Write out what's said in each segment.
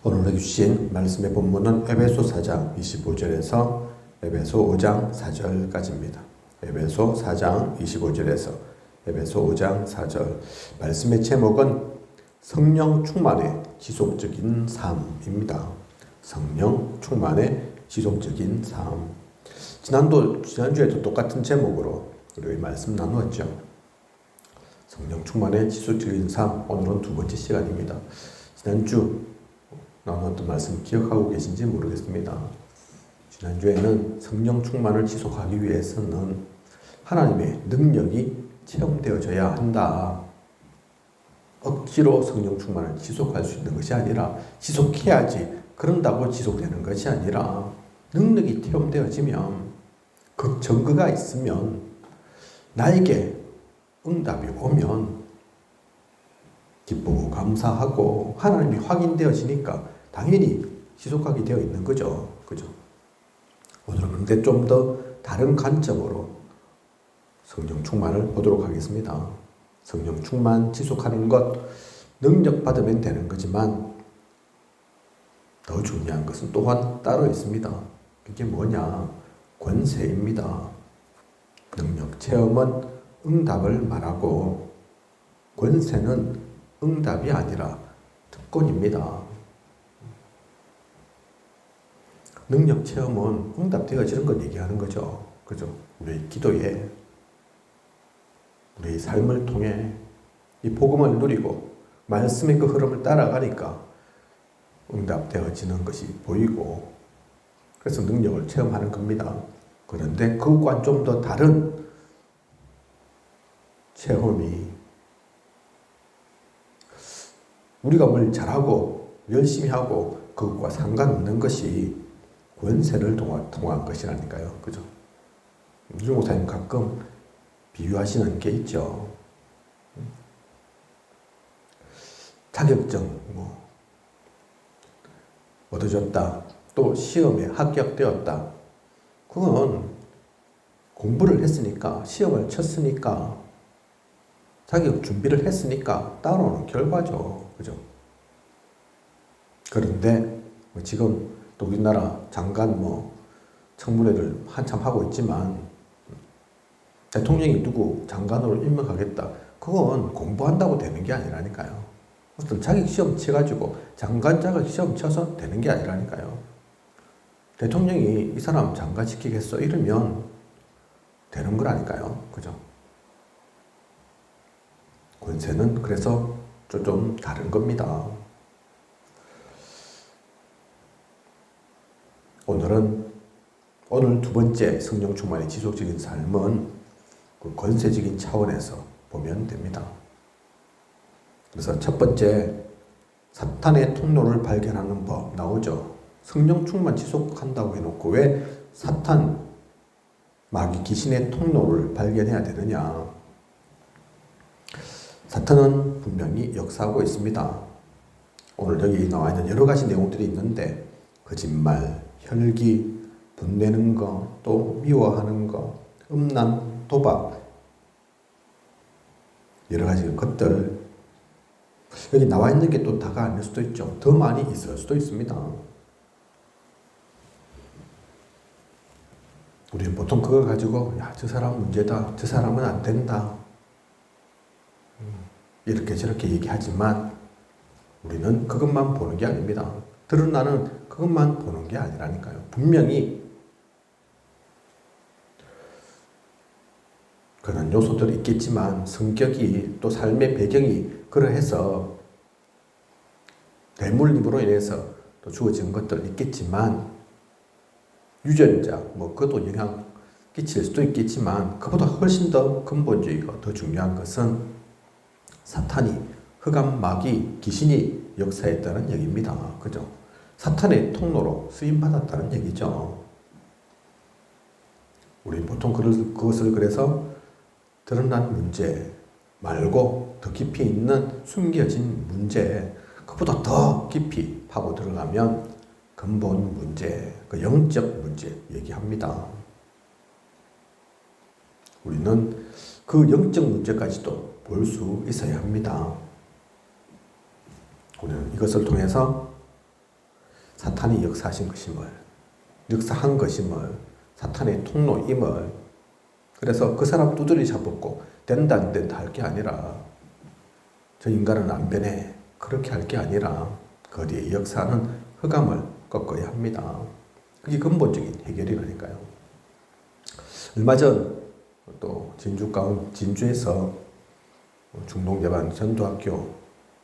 오늘 주신 말씀의 본문은 에베소 4장 25절에서 에베소 5장 4절까지입니다. 에베소 4장 25절에서 에베소 5장 4절. 말씀의 제목은 성령 충만의 지속적인 삶입니다. 성령 충만의 지속적인 삶. 지난주에도 똑같은 제목으로 우리 말씀 나누었죠. 성령 충만의 지속적인 삶. 오늘은 두 번째 시간입니다. 지난주 나눴던 말씀 기억하고 계신지 모르겠습니다. 지난주에는 성령 충만을 지속하기 위해서는 하나님의 능력이 체험되어져야 한다. 억지로 성령 충만을 지속할 수 있는 것이 아니라 지속해야지, 그런다고 지속되는 것이 아니라 능력이 체험되어지면 그 증거가 있으면 나에게 응답이 오면 기쁘고 감사하고 하나님이 확인되어지니까 당연히 지속하게 되어 있는 거죠. 그죠? 오늘은 그런데 좀 더 다른 관점으로 성령 충만을 보도록 하겠습니다. 성령 충만 지속하는 것, 능력 받으면 되는 거지만 더 중요한 것은 또한 따로 있습니다. 그게 뭐냐? 권세입니다. 능력 체험은 응답을 말하고 권세는 응답이 아니라 특권입니다. 능력 체험은 응답되어지는 걸 얘기하는 거죠. 그죠? 우리 기도에, 우리 삶을 통해 이 복음을 누리고 말씀의 그 흐름을 따라가니까 응답되어지는 것이 보이고, 그래서 능력을 체험하는 겁니다. 그런데 그것과 좀 더 다른 체험이, 우리가 뭘 잘하고 열심히 하고 그것과 상관없는 것이 권세를 통한 것이라니까요. 그죠? 윤 목사님 가끔 비유하시는 게 있죠. 자격증 얻어졌다. 또 시험에 합격되었다. 그건 공부를 했으니까, 시험을 쳤으니까, 자격 준비를 했으니까 따라오는 결과죠. 그죠? 그런데 지금 또 우리나라 장관 청문회를 한참 하고 있지만 대통령이 누구 장관으로 임명하겠다. 그건 공부한다고 되는 게 아니라니까요. 어떤 자격 시험 쳐가지고 장관 자격 시험 쳐서 되는 게 아니라니까요. 대통령이 이 사람 장관 시키겠어 이러면 되는 거라니까요. 그죠? 권세는 그래서 좀 다른 겁니다. 오늘 두 번째 성령 충만의 지속적인 삶은 그 권세적인 차원에서 보면 됩니다. 그래서 첫 번째, 사탄의 통로를 발견하는 법 나오죠. 성령 충만 지속한다고 해놓고 왜 사탄, 마귀, 귀신의 통로를 발견해야 되느냐. 사탄은 분명히 역사하고 있습니다. 오늘 여기 나와 있는 여러 가지 내용들이 있는데, 거짓말, 혈기, 분내는 거, 또 미워하는 거, 음란, 도박, 여러 가지 것들. 여기 나와 있는 게 또 다가 아닐 수도 있죠. 더 많이 있을 수도 있습니다. 우리는 보통 그걸 가지고 저 사람은 문제다, 저 사람은 안 된다, 이렇게 저렇게 얘기하지만 우리는 그것만 보는 게 아닙니다. 드러나는 그것만 보는 게 아니라니까요. 분명히 그런 요소들이 있겠지만 성격이, 또 삶의 배경이 그러해서 대물림으로 인해서 또 주어진 것들 있겠지만, 유전자 그것도 영향 끼칠 수도 있겠지만, 그보다 훨씬 더 근본적이고 더 중요한 것은 사탄이, 흑암, 마귀, 귀신이 역사했다는 얘기입니다. 그죠? 사탄의 통로로 쓰임받았다는 얘기죠. 우리 보통 그것을 그래서 드러난 문제 말고 더 깊이 있는 숨겨진 문제, 그보다 더 깊이 파고 들어가면 근본 문제, 그 영적 문제 얘기합니다. 우리는 그 영적 문제까지도 볼 수 있어야 합니다. 우리는 이것을 통해서 사탄이 역사하신 것임을, 역사한 것임을, 사탄의 통로임을. 그래서 그 사람 두드리 잡고 된다 안 된다 할 게 아니라 저 인간은 안 변해 그렇게 할 게 아니라 거기에 역사하는 흑암을 꺾어야 합니다. 그게 근본적인 해결이라니까요. 얼마 전 또 진주에서 중동예반 전도학교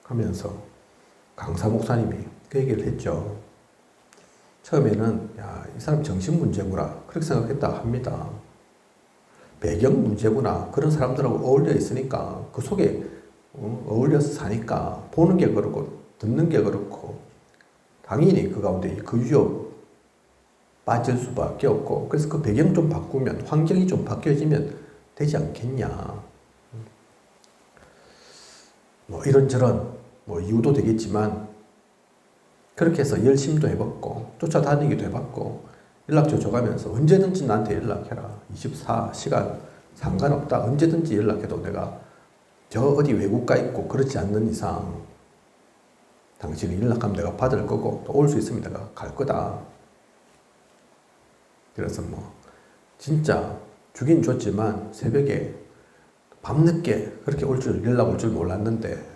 하면서 강사 목사님이 그 얘기를 했죠. 처음에는 야, 이 사람 정신 문제구나 그렇게 생각했다 합니다. 배경 문제구나. 그런 사람들하고 어울려 있으니까 그 속에 어울려서 사니까 보는 게 그렇고 듣는 게 그렇고 당연히 그 가운데 그 유혹 빠질 수밖에 없고 그래서 그 배경 좀 바꾸면 환경이 좀 바뀌어지면 되지 않겠냐. 뭐 이런저런 뭐 이유도 되겠지만 그렇게 해서 열심도 해봤고 쫓아다니기도 해봤고 연락처 줘가면서 언제든지 나한테 연락해라. 24시간 상관없다. 언제든지 연락해도 내가 저 어디 외국가 있고 그렇지 않는 이상 당신이 연락하면 내가 받을 거고 또 올 수 있으면 내가 갈 거다. 그래서 뭐 진짜 주긴 줬지만 새벽에 밤늦게 그렇게 연락 올 줄 몰랐는데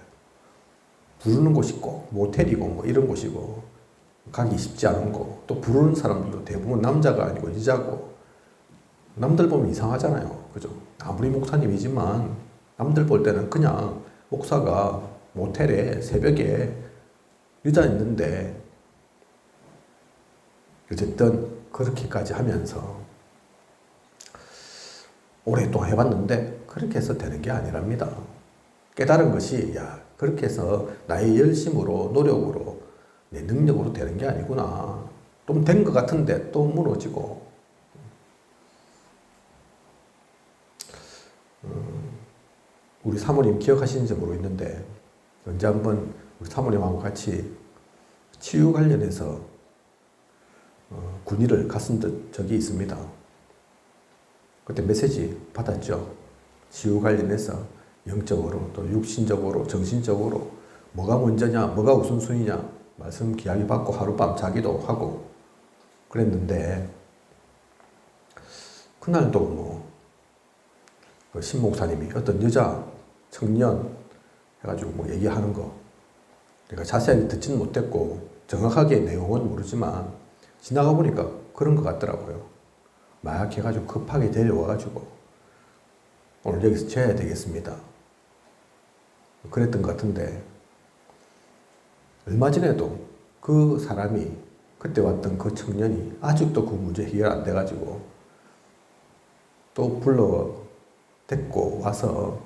부르는 곳이 꼭 모텔이고 뭐 이런 곳이고 가기 쉽지 않은 거. 또 부르는 사람들도 대부분 남자가 아니고 여자고 남들 보면 이상하잖아요. 그죠? 아무리 목사님이지만 남들 볼 때는 그냥 목사가 모텔에 새벽에 여자 있는데 어쨌든 그렇게까지 하면서 오랫동안 해봤는데 그렇게 해서 되는 게 아니랍니다. 깨달은 것이 야 그렇게 해서 나의 열심으로 노력으로 내 능력으로 되는 게 아니구나. 좀 된 것 같은데 또 무너지고 우리 사모님 기억하시는지 모르겠는데 언제 한번 우리 사모님하고 같이 치유 관련해서 군의를 갔은 적이 있습니다. 그때 메시지 받았죠. 치유 관련해서 영적으로 또 육신적으로 정신적으로 뭐가 먼저냐 뭐가 우선순위냐 말씀 기약이 받고 하룻밤 자기도 하고 그랬는데 그날도 뭐 그 신목사님이 어떤 여자 청년 해가지고 뭐 얘기하는 거 내가 자세하게 듣지는 못했고 정확하게 내용은 모르지만 지나가 보니까 그런 것 같더라고요. 마약해가지고 급하게 데려와가지고 오늘 여기서 재야 되겠습니다. 그랬던 것 같은데 얼마 전에도 그 사람이 그때 왔던 그 청년이 아직도 그 문제 해결 안 돼가지고 또 불러 데리고 와서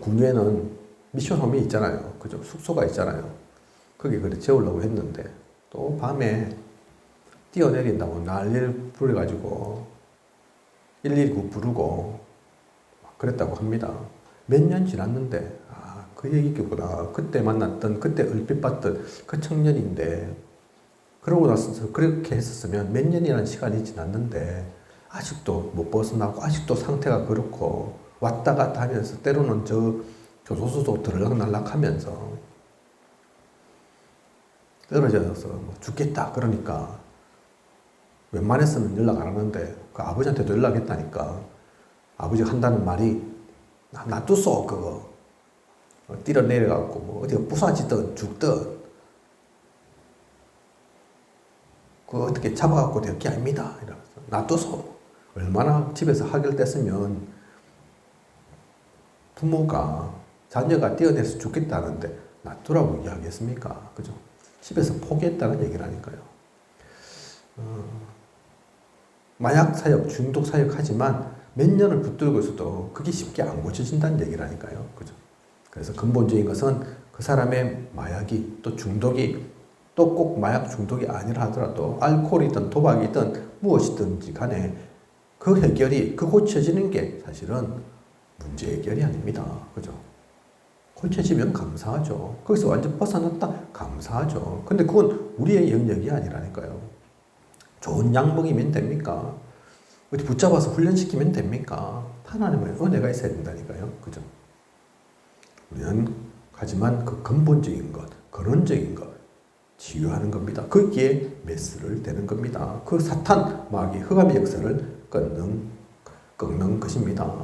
군위에는 미션홈이 있잖아요. 그죠? 숙소가 있잖아요. 거기 그래 재우려고 했는데 또 밤에 뛰어내린다고 난리를 부려가지고 119 부르고 그랬다고 합니다. 몇 년 지났는데 그 얘기구나. 그때 만났던 그때 얼핏 봤던 그 청년인데 그러고 나서 그렇게 했었으면 몇 년이라는 시간이 지났는데 아직도 못 벗어나고 아직도 상태가 그렇고 왔다 갔다 하면서 때로는 저 교도소도 들락날락 하면서 떨어져서 뭐 죽겠다 그러니까 웬만해서는 연락 안 하는데 그 아버지한테도 연락했다니까 아버지가 한다는 말이 놔두소 그거 뛰어 내려가고 뭐 어디가 부서지든 죽든 그거 어떻게 잡아갖고 될 게 아닙니다. 이러면서 놔두소. 얼마나 집에서 하결됐으면 부모가 자녀가 뛰어내서 죽겠다는데 놔두라고 이야기했습니까? 그죠? 집에서 포기했다는 얘기라니까요. 마약 사역, 중독 사역 하지만 몇 년을 붙들고 있어도 그게 쉽게 안 고쳐진다는 얘기라니까요. 그죠? 그래서 근본적인 것은 그 사람의 마약이 또 중독이 또 꼭 마약 중독이 아니라 하더라도 알코올이든 도박이든 무엇이든지 간에 그 해결이, 그 고쳐지는 게 사실은 문제 해결이 아닙니다. 그죠? 고쳐지면 감사하죠. 거기서 완전 벗어났다? 감사하죠. 근데 그건 우리의 영역이 아니라니까요. 좋은 약 먹이면 됩니까? 어디 붙잡아서 훈련시키면 됩니까? 하나님의 은혜가 있어야 된다니까요. 그죠? 우리는 하지만 그 근본적인 것, 근원적인 것, 치유하는 겁니다. 거기에 메스를 대는 겁니다. 그 사탄, 마귀, 흑암의 역사를 꺾는 것입니다.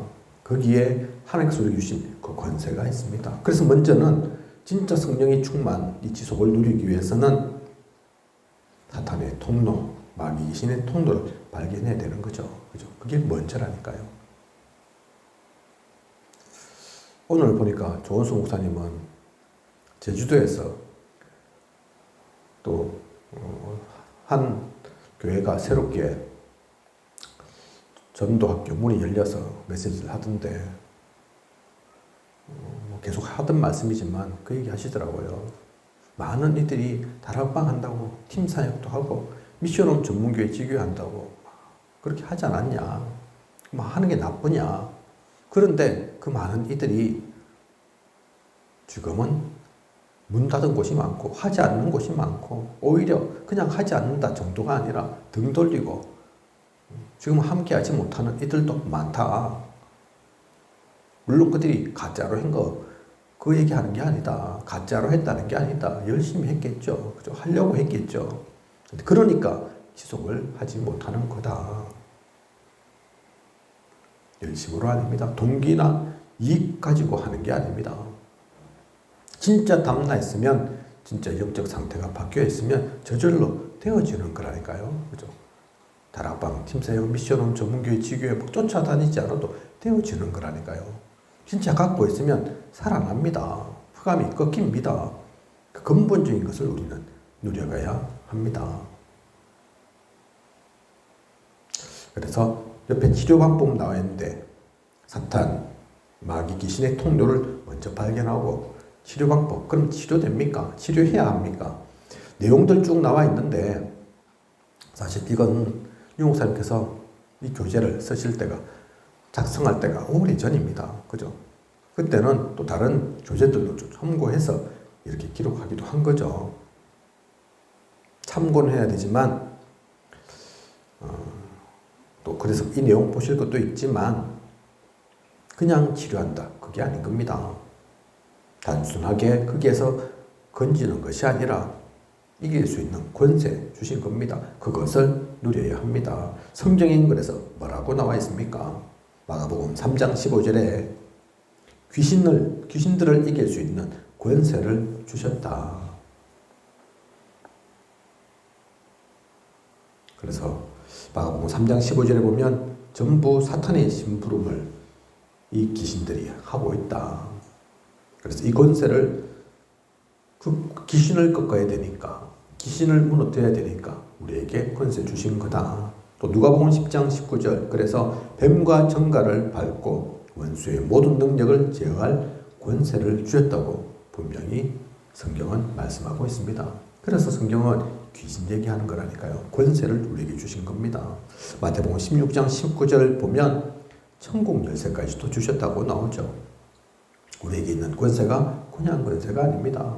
거기에 하나님께서 우리에게 주신 그 권세가 있습니다. 그래서 먼저는 진짜 성령의 충만, 이 지속을 누리기 위해서는 사탄의 통로, 마귀 귀신의 통로를 발견해야 되는 거죠. 그죠? 그게 먼저라니까요. 오늘 보니까 조원수 목사님은 제주도에서 또 한 교회가 새롭게 전도학교 문이 열려서 메시지를 하던데 계속 하던 말씀이지만 그 얘기 하시더라고요. 많은 이들이 다락방 한다고 팀 사역도 하고 미션홈 전문교회 지교한다고 그렇게 하지 않았냐. 하는 게 나쁘냐. 그런데 그 많은 이들이 지금은 문 닫은 곳이 많고 하지 않는 곳이 많고 오히려 그냥 하지 않는다 정도가 아니라 등 돌리고 지금 함께하지 못하는 이들도 많다. 물론 그들이 가짜로 한 거 그 얘기하는 게 아니다. 가짜로 했다는 게 아니다. 열심히 했겠죠. 그죠? 하려고 했겠죠. 그러니까 지속을 하지 못하는 거다. 열심으로 아닙니다. 동기나 이익 가지고 하는 게 아닙니다. 진짜 담나 있으면, 진짜 영적 상태가 바뀌어 있으면 저절로 되어지는 거라니까요. 그죠? 다락방, 팀사역, 미션홈, 전문교회, 지교회 막 쫓아다니지 않아도 되어지는 거라니까요. 진짜 갖고 있으면 살아납니다. 흑암이 꺾입니다. 그 근본적인 것을 우리는 누려가야 합니다. 그래서 옆에 치료 방법 나와 있는데 사탄, 마귀, 귀신의 통로를 먼저 발견하고 치료 방법, 그럼 치료됩니까? 치료해야 합니까? 내용들 쭉 나와 있는데 사실 이건 유 목사님께서 이 교재를 쓰실 때가 작성할 때가 오래전입니다. 그죠? 그때는 또 다른 교재들도 좀 참고해서 이렇게 기록하기도 한 거죠. 참고는 해야 되지만 또 그래서 이 내용 보실 것도 있지만 그냥 치료한다. 그게 아닌 겁니다. 단순하게 거기에서 건지는 것이 아니라 이길 수 있는 권세 주신 겁니다. 그것을 누려야 합니다. 성경인 글에서 뭐라고 나와 있습니까? 마가복음 3장 15절에 귀신들을 이길 수 있는 권세를 주셨다. 그래서 마가복음 3장 15절에 보면 전부 사탄의 심부름을 이 귀신들이 하고 있다. 그래서 이 권세를 그 귀신을 꺾어야 되니까, 귀신을 무너뜨려야 되니까 우리에게 권세 주신 거다. 또 누가복음 10장 19절, 그래서 뱀과 정갈을 밟고 원수의 모든 능력을 제어할 권세를 주셨다고 분명히 성경은 말씀하고 있습니다. 그래서 성경은 귀신 얘기하는 거라니까요. 권세를 우리에게 주신 겁니다. 마태복음 16장 19절 보면 천국 열쇠까지도 주셨다고 나오죠. 우리에게 있는 권세가 그냥 권세가 아닙니다.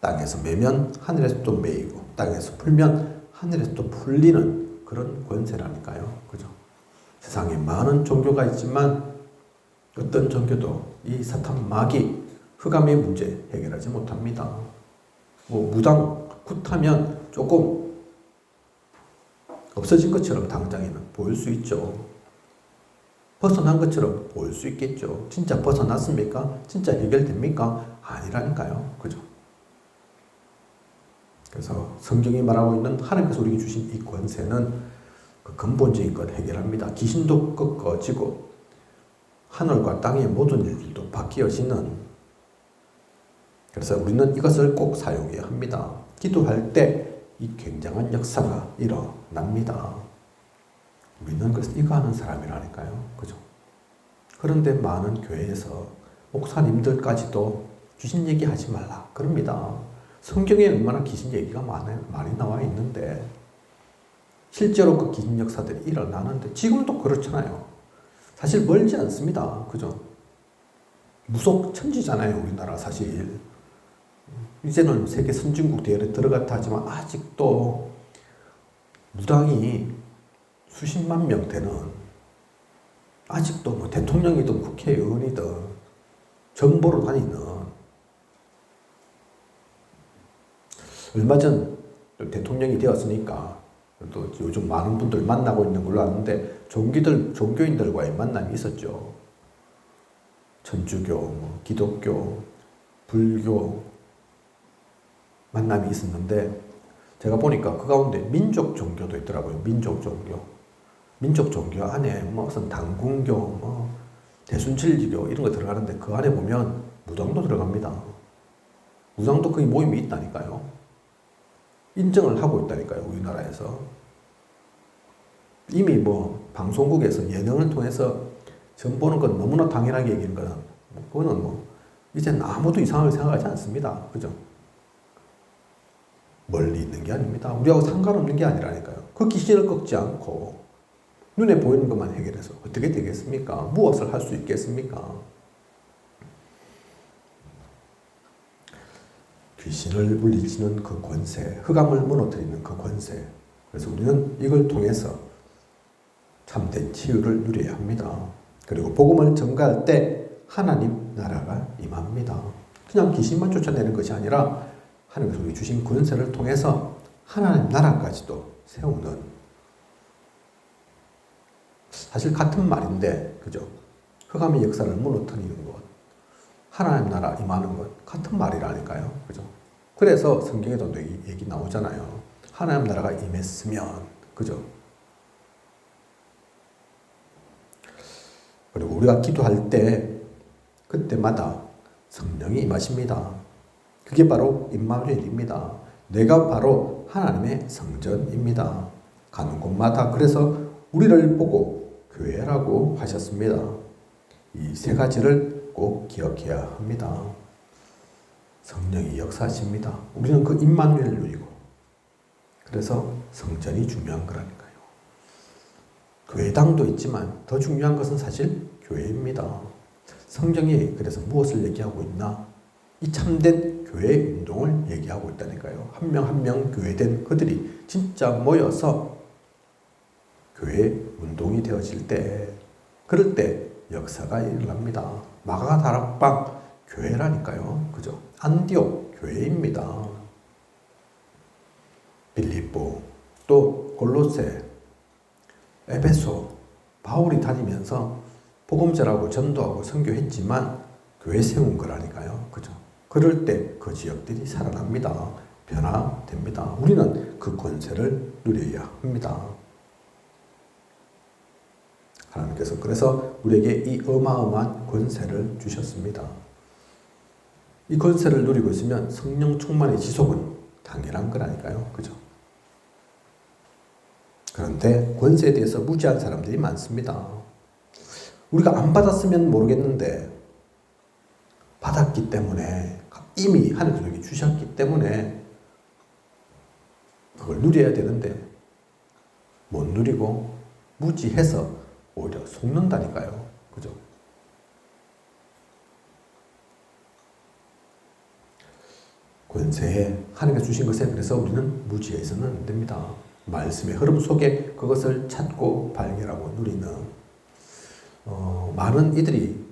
땅에서 매면 하늘에서 또 매이고, 땅에서 풀면 하늘에서 또 풀리는 그런 권세라니까요. 그죠? 세상에 많은 종교가 있지만 어떤 종교도 이 사탄 마귀 흑암의 문제 해결하지 못합니다. 무당 굿하면 조금 없어진 것처럼 당장에는 보일 수 있죠. 벗어난 것처럼 보일 수 있겠죠. 진짜 벗어났습니까? 진짜 해결됩니까? 아니라니까요. 그죠? 그래서 성경이 말하고 있는 하나님께서 우리에게 주신 이 권세는 그 근본적인 걸 해결합니다. 귀신도 꺾어지고 하늘과 땅의 모든 일들도 바뀌어지는. 그래서 우리는 이것을 꼭 사용해야 합니다. 기도할 때 이 굉장한 역사가 일어납니다. 우리는 그래서 이거 하는 사람이라니까요. 그죠? 그런데 많은 교회에서 목사님들까지도 귀신 얘기하지 말라 그럽니다. 성경에 얼마나 귀신 얘기가 많이 나와 있는데 실제로 그 귀신 역사들이 일어나는데 지금도 그렇잖아요. 사실 멀지 않습니다. 그죠? 무속 천지잖아요. 우리나라 사실. 이제는 세계 선진국 대회에 들어갔다 하지만 아직도 무당이 수십만 명 되는, 아직도 대통령이든 국회의원이든 정보로 다니는 얼마 전 대통령이 되었으니까 또 요즘 많은 분들 만나고 있는 걸로 아는데 종교인들과의 만남이 있었죠. 천주교, 기독교, 불교 만남이 있었는데 제가 보니까 그 가운데 민족 종교도 있더라고요. 민족 종교. 민족 종교 안에 무슨 당군교, 대순칠지교 이런 거 들어가는데 그 안에 보면 무당도 들어갑니다. 무당도 거기 모임이 있다니까요. 인정을 하고 있다니까요. 우리나라에서. 이미 방송국에서 예능을 통해서 전 보는 건 너무나 당연하게 얘기하는 거는 그거는 이제는 아무도 이상하게 생각하지 않습니다. 그죠? 멀리 있는 게 아닙니다. 우리하고 상관없는 게 아니라니까요. 그 귀신을 꺾지 않고 눈에 보이는 것만 해결해서 어떻게 되겠습니까? 무엇을 할 수 있겠습니까? 귀신을 물리치는 그 권세, 흑암을 무너뜨리는 그 권세. 그래서 우리는 이걸 통해서 참된 치유를 누려야 합니다. 그리고 복음을 전가할 때 하나님 나라가 임합니다. 그냥 귀신만 쫓아내는 것이 아니라 하나님께서 우리 주신 권세를 통해서 하나님 나라까지도 세우는, 사실 같은 말인데 그죠? 흑암의 역사를 무너뜨리는 것, 하나님 나라 임하는 것 같은 말이라니까요. 그죠? 그래서 성경에도 얘기 나오잖아요. 하나님 나라가 임했으면, 그죠? 그리고 우리가 기도할 때 그때마다 성령이 임하십니다. 그게 바로 임마누엘입니다. 내가 바로 하나님의 성전입니다. 가는 곳마다 그래서 우리를 보고 교회라고 하셨습니다. 이 세 가지를 꼭 기억해야 합니다. 성령이 역사하십니다. 우리는 그 임마누엘을 누리고, 그래서 성전이 중요한 거라니까요. 교회당도 있지만 더 중요한 것은 사실 교회입니다. 성경이 그래서 무엇을 얘기하고 있나? 이 참된 교회 운동을 얘기하고 있다니까요. 한 명 한 명 교회된 그들이 진짜 모여서 교회 운동이 되어질 때, 그럴 때 역사가 일어납니다. 마가 다락방 교회라니까요. 그죠? 안디옥 교회입니다. 빌립보, 또 골로새, 에베소, 바울이 다니면서 복음 전하고 전도하고 선교했지만 교회 세운 거라니까요. 그죠? 그럴 때 그 지역들이 살아납니다. 변화됩니다. 우리는 그 권세를 누려야 합니다. 하나님께서 그래서 우리에게 이 어마어마한 권세를 주셨습니다. 이 권세를 누리고 있으면 성령 충만의 지속은 당연한 거라니까요. 그죠? 그런데 권세에 대해서 무지한 사람들이 많습니다. 우리가 안 받았으면 모르겠는데 받았기 때문에, 이미 하나님께서 주셨기 때문에 그걸 누려야 되는데 못 누리고 무지해서 오히려 속는다니까요. 그죠? 권세에 하나님께서 주신 것에 그래서 우리는 무지해서는 안 됩니다. 말씀의 흐름 속에 그것을 찾고 발견하고 누리는, 많은 이들이,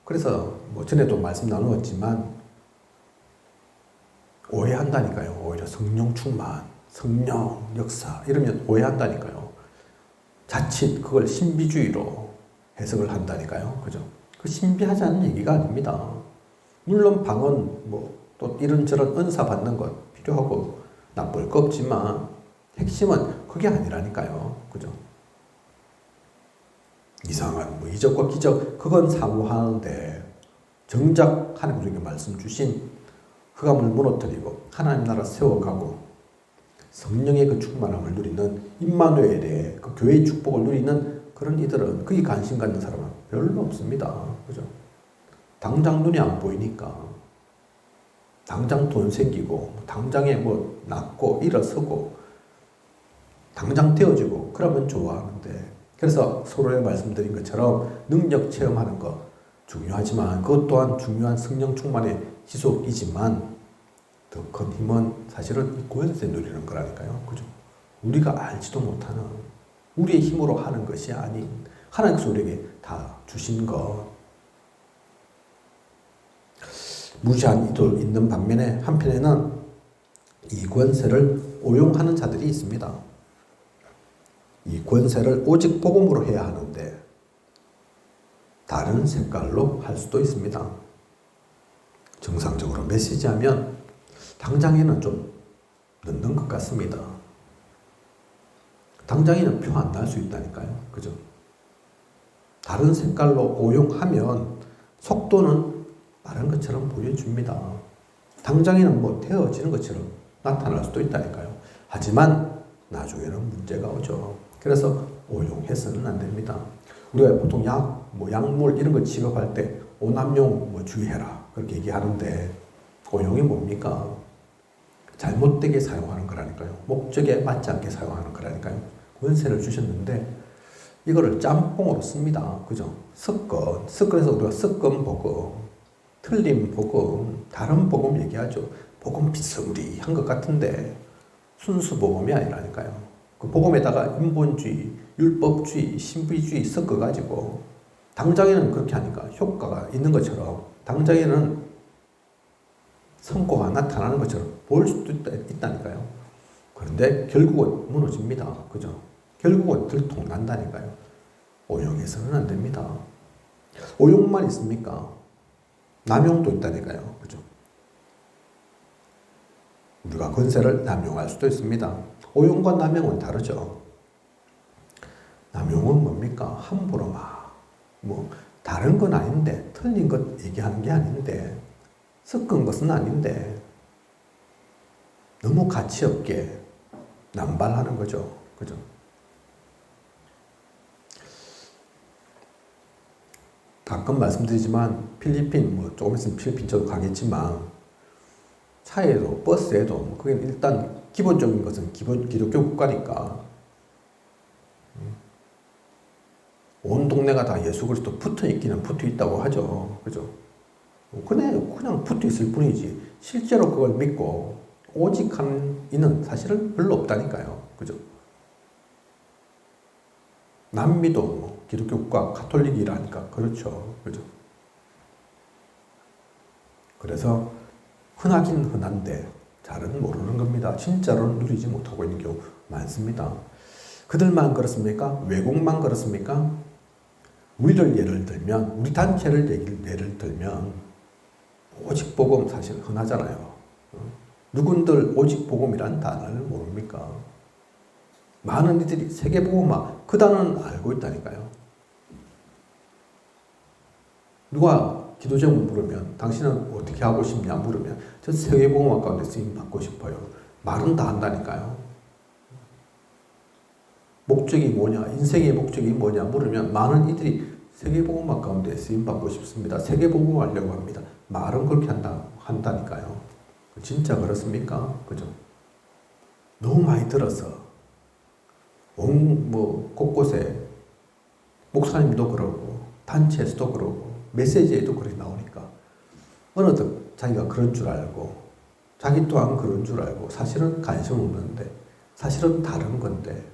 그래서 전에도 말씀 나누었지만 오해한다니까요. 오히려 성령 충만, 성령 역사 이러면 오해한다니까요. 자칫 그걸 신비주의로 해석을 한다니까요. 그죠? 그 신비하지 않은 얘기가 아닙니다. 물론 방언, 또 이런저런 은사 받는 것 필요하고 나쁠 거 없지만 핵심은 그게 아니라니까요. 그죠? 이상한 이적과 기적, 그건 사고하는데 정작 하나님께 말씀 주신 흑암을 무너뜨리고 하나님 나라 세워가고 성령의 그 충만함을 누리는 임마누엘의 그 교회의 축복을 누리는 그런 이들은, 거기 관심 갖는 사람은 별로 없습니다. 그죠? 당장 눈이 안 보이니까, 당장 돈 생기고, 당장에 낳고, 일어서고, 당장 되어지고, 그러면 좋아하는데, 그래서 서로의 말씀드린 것처럼 능력 체험하는 것 중요하지만, 그것 또한 중요한 성령 충만의 지속이지만, 더 큰 힘은 사실은 이 권세 누리는 거라니까요. 그죠? 우리가 알지도 못하는, 우리의 힘으로 하는 것이 아닌 하나님께서 우리에게 다 주신 것. 무지한 이들 있는 반면에 한편에는 이 권세를 오용하는 자들이 있습니다. 이 권세를 오직 복음으로 해야 하는데 다른 색깔로 할 수도 있습니다. 정상적으로 메시지하면 당장에는 좀 늦는 것 같습니다. 당장에는 표 안 날 수 있다니까요. 그죠? 다른 색깔로 오용하면 속도는 빠른 것처럼 보여줍니다. 당장에는 뭐 되어지는 것처럼 나타날 수도 있다니까요. 하지만 나중에는 문제가 오죠. 그래서 오용해서는 안 됩니다. 우리가 보통 약물 이런 거 취급할 때 오남용 뭐 주의해라 그렇게 얘기하는데 오용이 뭡니까? 잘못되게 사용하는 거라니까요. 목적에 맞지 않게 사용하는 거라니까요. 권세를 주셨는데 이거를 짬뽕으로 씁니다. 그죠? 습건해서 우리가 습건 복음, 틀린 복음, 다른 복음 얘기하죠. 복음 비스무리한 것 같은데 순수 복음이 아니라니까요. 그 복음에다가 인본주의, 율법주의, 신비주의 섞어가지고 당장에는 그렇게 하니까 효과가 있는 것처럼 당장에는 성과가 나타나는 것처럼 보일 수도 있다니까요. 그런데 결국은 무너집니다. 그죠? 결국은 들통난다니까요. 오용해서는 안 됩니다. 오용만 있습니까? 남용도 있다니까요. 그죠? 우리가 권세를 남용할 수도 있습니다. 오용과 남용은 다르죠. 남용은 뭡니까? 함부로 다른 건 아닌데, 틀린 것 얘기하는 게 아닌데, 섞은 것은 아닌데, 너무 가치 없게 남발하는 거죠. 그죠? 가끔 말씀드리지만, 필리핀, 조금 있으면 필리핀 저도 가겠지만, 차에도, 버스에도, 그게 일단 기본적인 것은 기독교 국가니까, 온 동네가 다 예수 그리스도 붙어 있기는 붙어 있다고 하죠. 그죠? 그냥 붙어 있을 뿐이지, 실제로 그걸 믿고, 오직 하는 이는 사실은 별로 없다니까요. 그죠? 남미도 기독교 국가 가톨릭이라니까 그렇죠. 그죠? 그래서 흔하긴 흔한데 잘은 모르는 겁니다. 진짜로는 누리지 못하고 있는 경우 많습니다. 그들만 그렇습니까? 외국만 그렇습니까? 우리를 예를 들면, 우리 단체를 예를 들면 오직 복음 사실 흔하잖아요. 누군들 오직 복음이란 단어를 모릅니까? 많은 이들이 세계복음화 그 단어는 알고 있다니까요. 누가 기도제목 물으면 당신은 어떻게 하고 싶냐 물으면 저 세계복음화 가운데 쓰임 받고 싶어요. 말은 다 한다니까요. 목적이 뭐냐, 인생의 목적이 뭐냐 물으면 많은 이들이 세계복음화 가운데 쓰임 받고 싶습니다. 세계복음화 하려고 합니다. 말은 그렇게 한다니까요. 진짜 그렇습니까? 그죠? 너무 많이 들어서 곳곳에 목사님도 그러고 단체에서도 그러고 메시지에도 그렇게 나오니까 어느덧 자기가 그런 줄 알고 자기 또한 그런 줄 알고 사실은 관심 없는데 사실은 다른 건데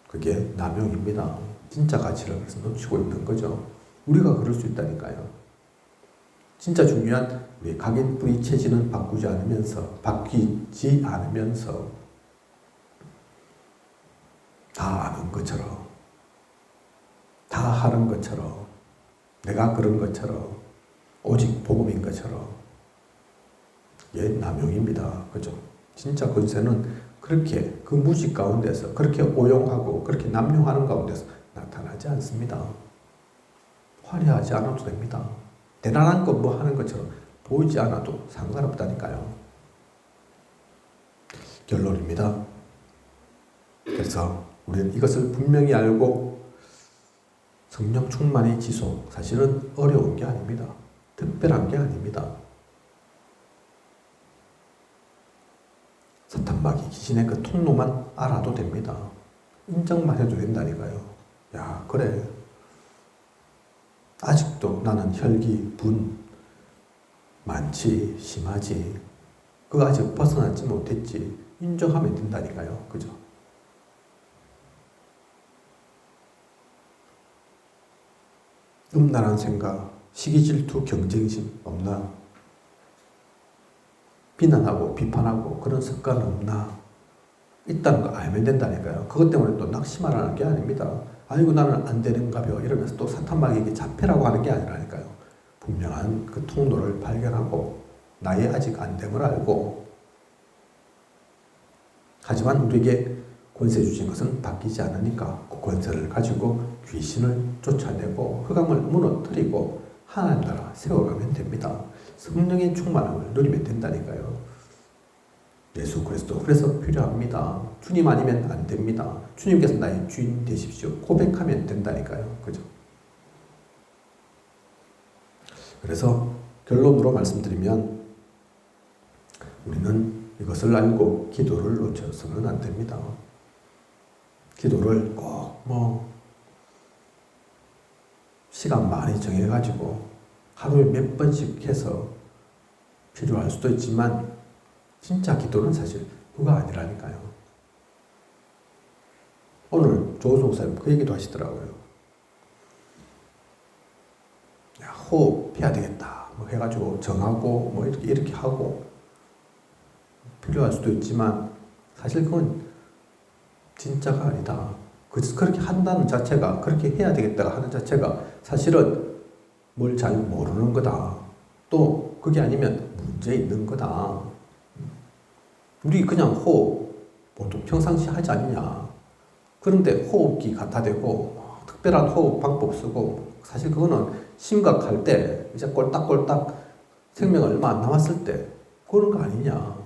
그게 남용입니다. 진짜 가치를 그래서 놓치고 있는 거죠. 우리가 그럴 수 있다니까요. 진짜 중요한 우리 각인 뿌리 체질은 바뀌지 않으면서 다 아는 것처럼 다 하는 것처럼 내가 그런 것처럼 오직 복음인 것처럼 이게 남용입니다. 그죠? 진짜 권세는 그렇게 그 무지 가운데서 그렇게 오용하고 그렇게 남용하는 가운데서 나타나지 않습니다. 화려하지 않아도 됩니다. 대단한 거 뭐 하는 것처럼 보이지 않아도 상관없다니까요. 결론입니다. 그래서 우리는 이것을 분명히 알고 성령 충만의 지속, 사실은 어려운 게 아닙니다. 특별한 게 아닙니다. 사탄마귀 귀신의 그 통로만 알아도 됩니다. 인정만 해도 된다니까요. 야, 그래. 아직도 나는 혈기, 분 많지, 심하지. 그거 아직 벗어나지 못했지. 인정하면 된다니까요. 그죠? 음란한 생각, 시기 질투, 경쟁심 없나? 비난하고 비판하고 그런 습관 없나? 있다는 거 알면 된다니까요. 그것 때문에 또 낙심하라는 게 아닙니다. 아이고 나는 안 되는가벼 이러면서 또 사탄마귀에게 잡히라고 하는 게 아니라니까요. 분명한 그 통로를 발견하고 나의 아직 안 됨을 알고, 하지만 우리에게 권세 주신 것은 바뀌지 않으니까 그 권세를 가지고 귀신을 쫓아내고 흑암을 무너뜨리고 하나님 나라 세워가면 됩니다. 성령의 충만함을 누리면 된다니까요. 예수 그리스도 그래서 필요합니다. 주님 아니면 안 됩니다. 주님께서 나의 주인 되십시오. 고백하면 된다니까요. 그죠? 그래서 결론으로 말씀드리면 우리는 이것을 알고 기도를 놓쳐서는 안 됩니다. 기도를 꼭 시간 많이 정해가지고 하루에 몇 번씩 해서 필요할 수도 있지만 진짜 기도는 사실 그가 아니라니까요. 오늘 조우종 목사님 그 얘기도 하시더라고요. 야, 호흡해야 되겠다 뭐 해가지고 정하고 뭐 이렇게 하고 필요할 수도 있지만 사실 그건 진짜가 아니다. 그렇게 한다는 자체가, 그렇게 해야 되겠다 하는 자체가 사실은 뭘 잘 모르는 거다. 또 그게 아니면 문제 있는 거다. 우리 그냥 호흡 보통 평상시 하지 않냐. 그런데 호흡기 갖다 대고 특별한 호흡 방법 쓰고 사실 그거는 심각할 때 이제 꼴딱꼴딱 생명 얼마 안 남았을 때 그런 거 아니냐.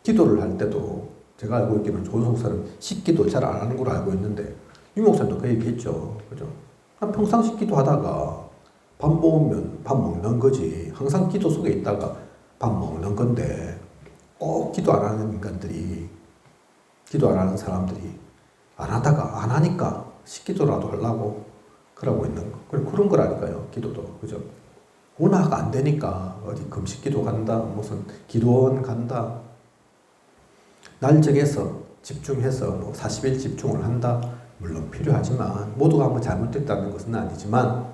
기도를 할 때도 제가 알고 있기로는 조은성 목사는 식기도 잘 안 하는 걸로 알고 있는데 유 목사님도 그 얘기했죠. 그죠? 평상시 기도하다가 밥 먹으면 밥 먹는 거지. 항상 기도 속에 있다가 밥 먹는 건데 꼭 기도 안 하는 인간들이, 기도 안 하는 사람들이 안 하다가 안 하니까 식기도라도 하려고 그러고 있는 거. 그런 거라니까요. 기도도. 그죠? 워낙 안 되니까 어디 금식기도 간다, 무슨 기도원 간다. 날 정해서 집중해서 뭐 40일 집중을 한다. 물론 필요하지만 모두가 뭐 잘못됐다는 것은 아니지만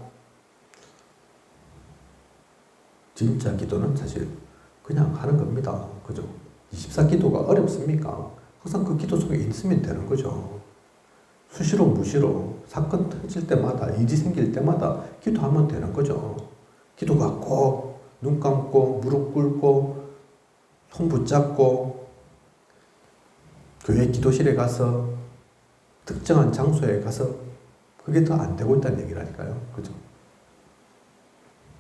진짜 기도는 사실 그냥 하는 겁니다. 그죠? 24기도가 어렵습니까? 항상 그 기도 속에 있으면 되는 거죠. 수시로 무시로 사건 터질 때마다, 일이 생길 때마다 기도하면 되는 거죠. 기도가 꼭 눈 감고 무릎 꿇고 손 붙잡고 교회 기도실에 가서 특정한 장소에 가서 그게 더 안 되고 있다는 얘기라니까요. 그죠?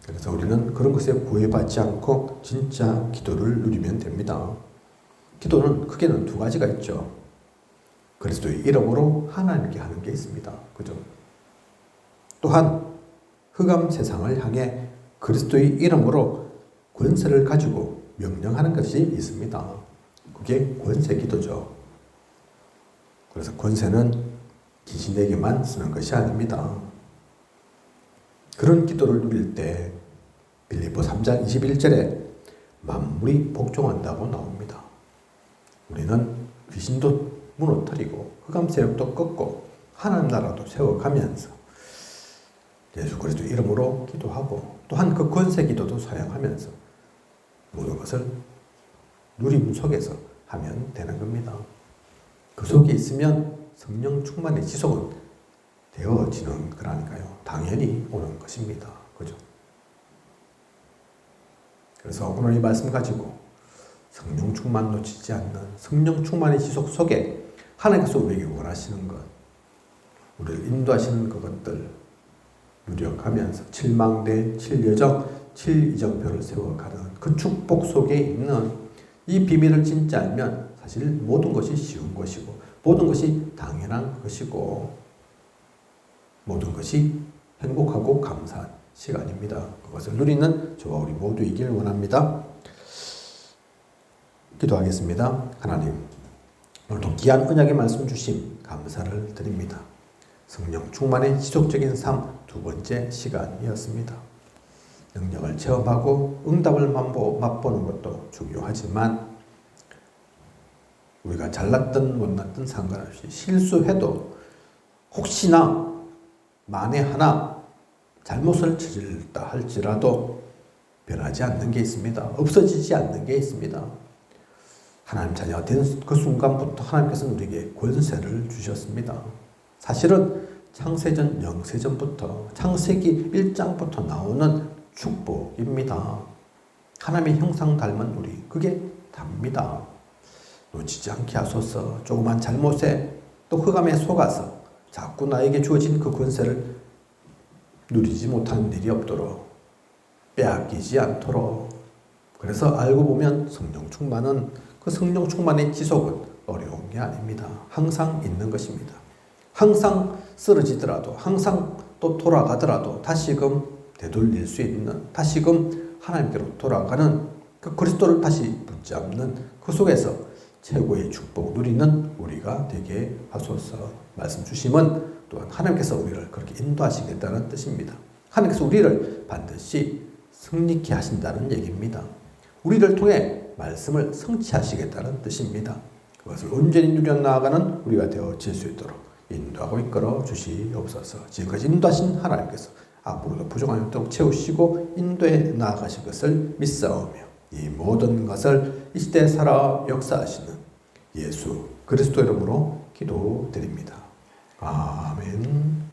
그래서 우리는 그런 것에 구애받지 않고 진짜 기도를 누리면 됩니다. 기도는 크게는 두 가지가 있죠. 그리스도의 이름으로 하나님께 하는 게 있습니다. 그죠? 또한 흑암 세상을 향해 그리스도의 이름으로 권세를 가지고 명령하는 것이 있습니다. 그게 권세 기도죠. 그래서 권세는 귀신에게만 쓰는 것이 아닙니다. 그런 기도를 누릴 때 빌립보 3장 21절에 만물이 복종한다고 나옵니다. 우리는 귀신도 무너뜨리고 흑암 세력도 꺾고 하나님 나라도 세워가면서 예수 그리스도 이름으로 기도하고 또한 그 권세 기도도 사용하면서 모든 것을 누림 속에서 하면 되는 겁니다. 그 속에 있으면 성령 충만의 지속은 되어지는 거라니까요. 당연히 오는 것입니다. 그죠? 그래서 오늘 이 말씀 가지고 성령 충만 놓치지 않는 성령 충만의 지속 속에 하나님께서 우리에게 원하시는 것, 우리를 인도하시는 그것들 누려가면서 7망대, 7여정, 7이정표를 세워가는 그 축복 속에 있는 이 비밀을 진짜 알면 사실 모든 것이 쉬운 것이고 모든 것이 당연한 것이고 모든 것이 행복하고 감사한 시간입니다. 그것을 누리는 저와 우리 모두이길 원합니다. 기도하겠습니다. 하나님, 오늘도 귀한 언약의 말씀 주심 감사를 드립니다. 성령 충만의 지속적인 삶 두 번째 시간이었습니다. 능력을 체험하고 응답을 맛보는 것도 중요하지만 우리가 잘났든 못났든 상관없이 실수해도 혹시나 만에 하나 잘못을 저질렀다 할지라도 변하지 않는 게 있습니다. 없어지지 않는 게 있습니다. 하나님 자녀가 된 그 순간부터 하나님께서는 우리에게 권세를 주셨습니다. 사실은 창세전 영세전부터 창세기 1장부터 나오는 축복입니다. 하나님의 형상 닮은 우리, 그게 답니다. 놓치지 않게 하소서. 조그만 잘못에 또 흑암에 속아서 자꾸 나에게 주어진 그 권세를 누리지 못하는 일이 없도록, 빼앗기지 않도록. 그래서 알고 보면 성령 충만은, 그 성령 충만의 지속은 어려운 게 아닙니다. 항상 있는 것입니다. 항상 쓰러지더라도, 항상 또 돌아가더라도 다시금 되돌릴 수 있는, 다시금 하나님께로 돌아가는 그 그리스도를 다시 붙잡는 그 속에서 최고의 축복 누리는 우리가 되게 하소서. 말씀 주심은 또한 하나님께서 우리를 그렇게 인도하시겠다는 뜻입니다. 하나님께서 우리를 반드시 승리케 하신다는 얘기입니다. 우리를 통해 말씀을 성취하시겠다는 뜻입니다. 그것을 온전히 누려 나아가는 우리가 되어질 수 있도록 인도하고 이끌어 주시옵소서. 지금까지 인도하신 하나님께서 앞으로도 부족함이 없도록 채우시고 인도해 나아가실 것을 믿사오며 이 모든 것을 이 시대에 살아 역사하시는 예수 그리스도 이름으로 기도드립니다. 아멘.